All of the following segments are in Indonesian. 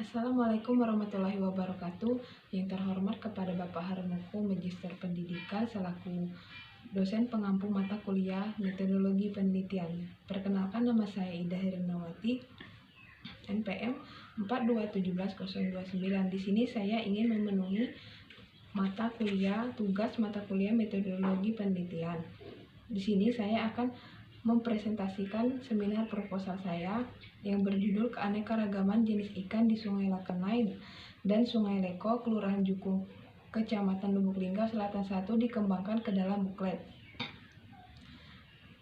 Assalamualaikum warahmatullahi wabarakatuh. Yang terhormat kepada Bapak Harmoko, Magister Pendidikan selaku dosen pengampu mata kuliah Metodologi Penelitian. Perkenalkan, nama saya Ida Hirnawati, NPM 4217029. Di sini saya ingin memenuhi tugas mata kuliah Metodologi Penelitian. Di sini saya akan mempresentasikan seminar proposal saya yang berjudul Keanekaragaman Jenis Ikan di Sungai Lakenai dan Sungai Leko, Kelurahan Jukung, Kecamatan Lubuk Linggau Selatan 1 dikembangkan ke dalam buklet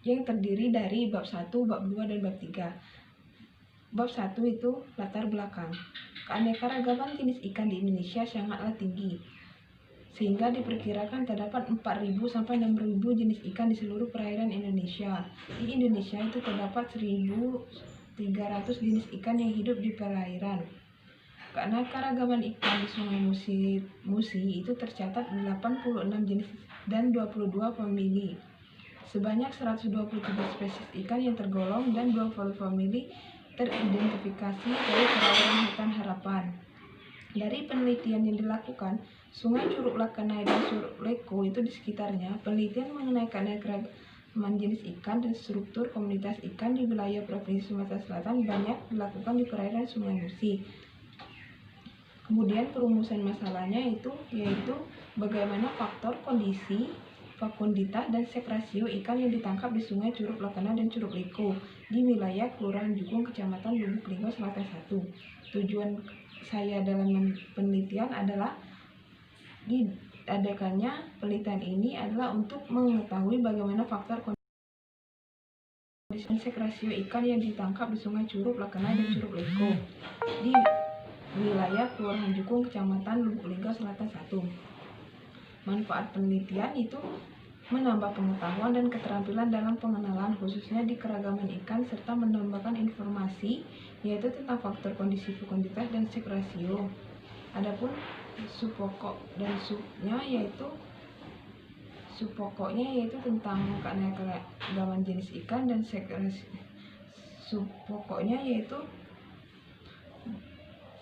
yang terdiri dari bab 1, bab 2, dan bab 3. Bab 1 itu latar belakang. Keanekaragaman jenis ikan di Indonesia sangatlah tinggi, sehingga diperkirakan terdapat 4.000 sampai 6.000 jenis ikan di seluruh perairan Indonesia. Di Indonesia itu terdapat 1.300 jenis ikan yang hidup di perairan. Keanekaragaman ikan di Sungai Musi itu tercatat 86 jenis dan 22 famili. Sebanyak 123 spesies ikan yang tergolong dan 20 famili teridentifikasi dari perairan hutan harapan. Dari penelitian yang dilakukan, Sungai Curug Lakenai dan Curug Leko itu di sekitarnya, penelitian mengenai keanekaragaman jenis ikan dan struktur komunitas ikan di wilayah Provinsi Sumatera Selatan banyak dilakukan di perairan Sungai Musi. Kemudian perumusan masalahnya yaitu bagaimana faktor kondisi, fekunditas, dan seks rasio ikan yang ditangkap di Sungai Curug Lakenai dan Curug Leko di wilayah Kelurahan Jukung, Kecamatan Lubuk Linggau Selatan 1. Tujuan saya dalam penelitian adalah diadakannya penelitian ini adalah untuk mengetahui bagaimana faktor kondisi dan seks rasio ikan yang ditangkap di Sungai Curug Lakenai dan Curug Leko di wilayah Kelurahan Jukung, Kecamatan Lubuk Linggau Selatan 1. Manfaat penelitian itu menambah pengetahuan dan keterampilan dalam pengenalan khususnya di keragaman ikan serta menambahkan informasi yaitu tentang faktor kondisi, fekunditas, dan seks rasio. Adapun subpokok dan subpokoknya yaitu tentang keanekaragaman jenis ikan dan seks rasio. Subpokoknya yaitu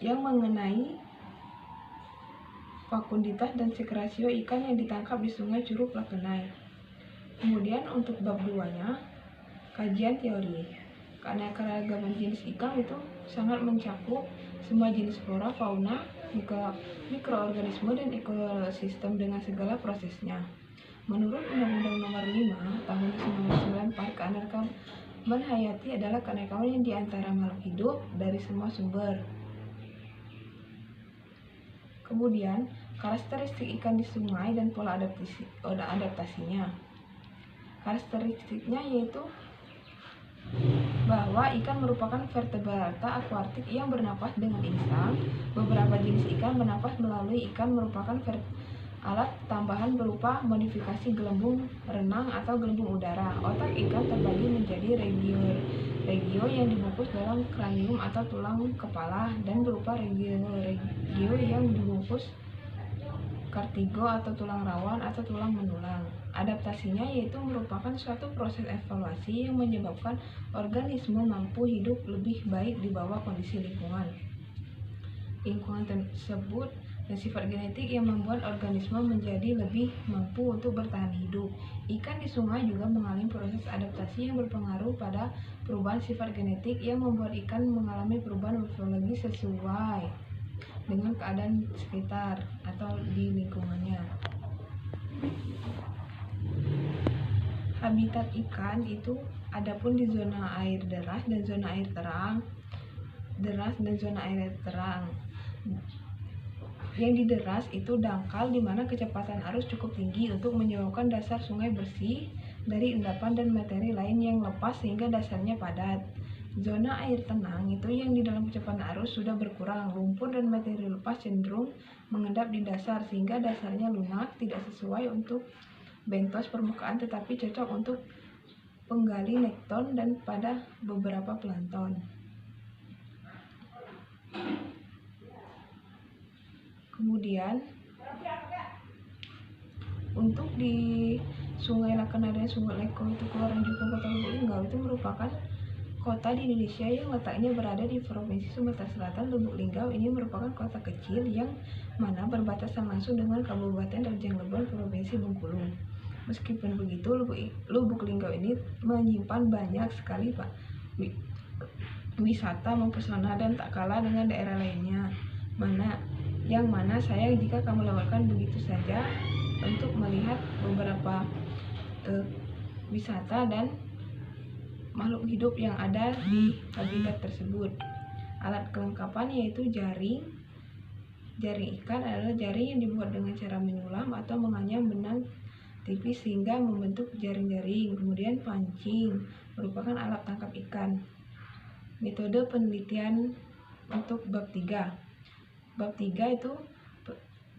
yang mengenai fekunditas dan seks rasio ikan yang ditangkap di Sungai Curug Lakenai. Kemudian untuk bab 2-nya, kajian teori. Keanekaragaman jenis ikan itu sangat mencakup semua jenis flora, fauna, mikroorganisme, dan ekosistem dengan segala prosesnya. Menurut Undang-Undang Nomor 5 Tahun 1994, keanekaragaman hayati adalah keanekaragaman yang diantara makhluk hidup dari semua sumber. Kemudian, karakteristik ikan di sungai dan pola adaptasinya. Karakteristiknya yaitu bahwa ikan merupakan vertebrata akuatik yang bernapas dengan insang. Beberapa jenis ikan bernapas melalui ikan merupakan alat tambahan berupa modifikasi gelembung renang atau gelembung udara. Otak ikan terbagi menjadi regio yang dibungkus dalam kranium atau tulang kepala dan berupa regio yang dibungkus kartigo atau tulang rawan atau tulang menulang. Adaptasinya yaitu merupakan suatu proses evolusi yang menyebabkan organisme mampu hidup lebih baik di bawah kondisi lingkungan. Lingkungan tersebut dan sifat genetik yang membuat organisme menjadi lebih mampu untuk bertahan hidup. Ikan di sungai juga mengalami proses adaptasi yang berpengaruh pada perubahan sifat genetik yang membuat ikan mengalami perubahan morfologi sesuai dengan keadaan sekitar atau di lingkungannya. Habitat ikan itu adapun di zona air deras dan zona air terang. Yang di deras itu dangkal di mana kecepatan arus cukup tinggi untuk menyebabkan dasar sungai bersih dari endapan dan materi lain yang lepas sehingga dasarnya padat. Zona air tenang itu yang di dalam kecepatan arus sudah berkurang, lumpur dan materi lepas cenderung mengendap di dasar sehingga dasarnya lunak, tidak sesuai untuk bentos permukaan tetapi cocok untuk penggali nekton dan pada beberapa plankton. Kemudian untuk di Sungai Lakenai dan Sungai Leko itu Kelurahan Jukung Kota Lubuk Linggau itu merupakan kota di Indonesia yang letaknya berada di Provinsi Sumatera Selatan. Lubuk Linggau ini merupakan kota kecil yang mana berbatasan langsung dengan Kabupaten Rejang Lebong, Provinsi Bengkulu. Meskipun begitu, Lubuk Linggau ini menyimpan banyak sekali wisata mempesona dan tak kalah dengan daerah lainnya. Yang mana sayang jika kamu lewatkan begitu saja untuk melihat beberapa wisata dan makhluk hidup yang ada di habitat tersebut. Alat kelengkapan yaitu jaring. Jaring ikan adalah jaring yang dibuat dengan cara menyulam atau menganyam benang tipis sehingga membentuk jaring-jaring. Kemudian pancing merupakan alat tangkap ikan. Metode penelitian untuk bab 3. Bab 3 itu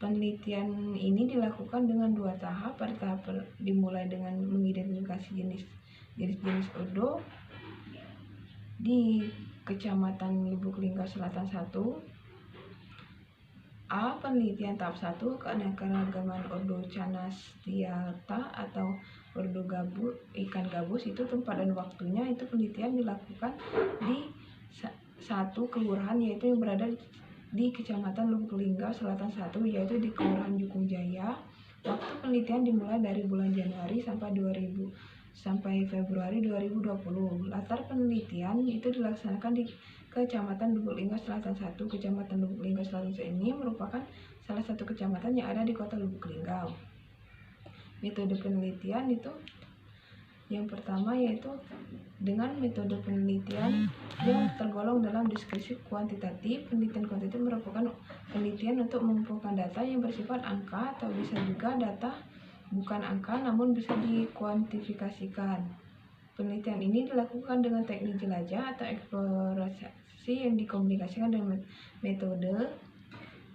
penelitian ini dilakukan dengan 2 tahap. Pada tahap dimulai dengan mengidentifikasi jenis-jenis odo di Kecamatan Lubuk Linggau Selatan 1. A. Penelitian tahap 1, keanekaragaman ordo Canastiata atau ordo ikan gabus. Itu tempat dan waktunya itu penelitian dilakukan di satu kelurahan yaitu yang berada di Kecamatan Lubuk Linggau Selatan 1, yaitu di Kelurahan Jukung Jaya. Waktu penelitian dimulai dari bulan Januari sampai Februari 2020. Latar penelitian itu dilaksanakan di Kecamatan Lubuk Linggau Selatan 1. Kecamatan Lubuk Linggau Selatan 1 ini merupakan salah satu kecamatan yang ada di Kota Lubuk Linggau. Metode penelitian itu yang pertama yaitu dengan metode penelitian yang tergolong dalam deskripsi kuantitatif. Penelitian kuantitatif merupakan penelitian untuk mengumpulkan data yang bersifat angka atau bisa juga data bukan angka namun bisa dikuantifikasikan. Penelitian ini dilakukan dengan teknik jelajah atau eksplorasi yang dikomunikasikan dengan metode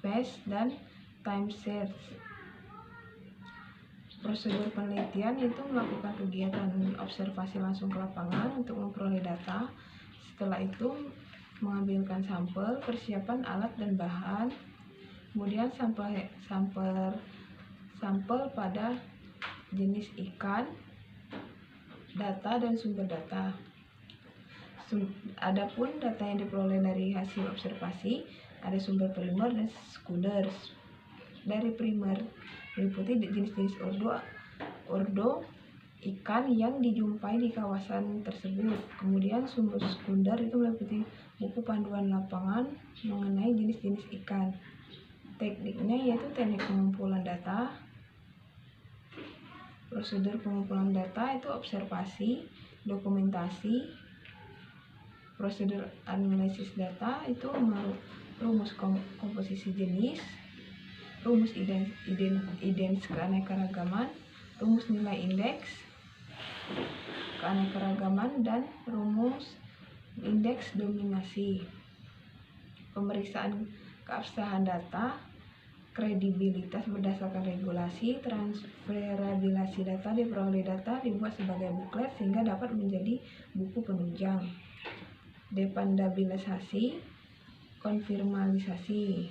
PES dan time search. Prosedur penelitian itu melakukan kegiatan observasi langsung ke lapangan untuk memperoleh data. Setelah itu mengambilkan sampel, persiapan alat dan bahan, kemudian sampel pada jenis ikan, data dan sumber data. Adapun data yang diperoleh dari hasil observasi ada sumber primer dan sekunder. Dari primer meliputi jenis-jenis ordo ikan yang dijumpai di kawasan tersebut. Kemudian sumber sekunder itu meliputi buku panduan lapangan mengenai jenis-jenis ikan. Tekniknya yaitu teknik pengumpulan data. Prosedur pengumpulan data itu observasi, dokumentasi. Prosedur analisis data itu rumus komposisi jenis, rumus idents keanekaragaman, rumus nilai indeks keanekaragaman, dan rumus indeks dominasi. Pemeriksaan keabsahan data, kredibilitas berdasarkan regulasi, transferabilitas data, diperoleh data dibuat sebagai buklet sehingga dapat menjadi buku penunjang. Dependabilisasi, konfirmalisasi.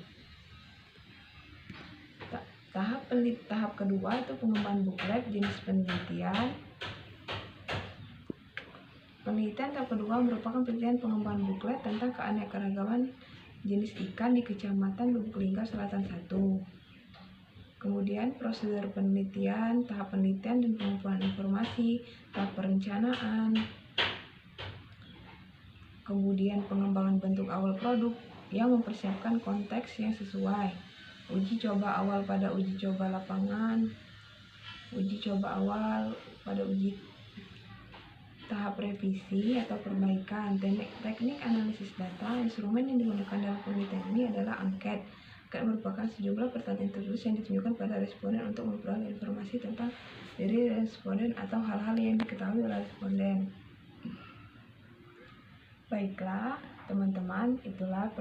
Tahap kedua itu pengembangan buklet jenis penelitian. Penelitian tahap kedua merupakan penelitian pengembangan buklet tentang keanekaragaman jenis ikan di Kecamatan Lubuk Linggau Selatan 1. Kemudian prosedur penelitian, tahap penelitian dan pengumpulan informasi, tahap perencanaan, kemudian pengembangan bentuk awal produk yang mempersiapkan konteks yang sesuai. Uji coba awal pada uji coba lapangan, uji coba awal pada uji tahap revisi atau perbaikan. Teknik analisis data, instrumen yang digunakan dalam penelitian ini adalah angket. Angket merupakan sejumlah pertanyaan tertulis yang ditunjukkan pada responden untuk memperoleh informasi tentang diri responden atau hal-hal yang diketahui oleh responden. Baiklah teman-teman, itulah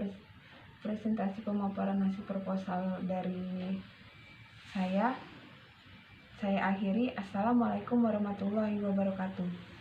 presentasi pemaparan hasil proposal dari saya. Saya akhiri. Assalamualaikum warahmatullahi wabarakatuh.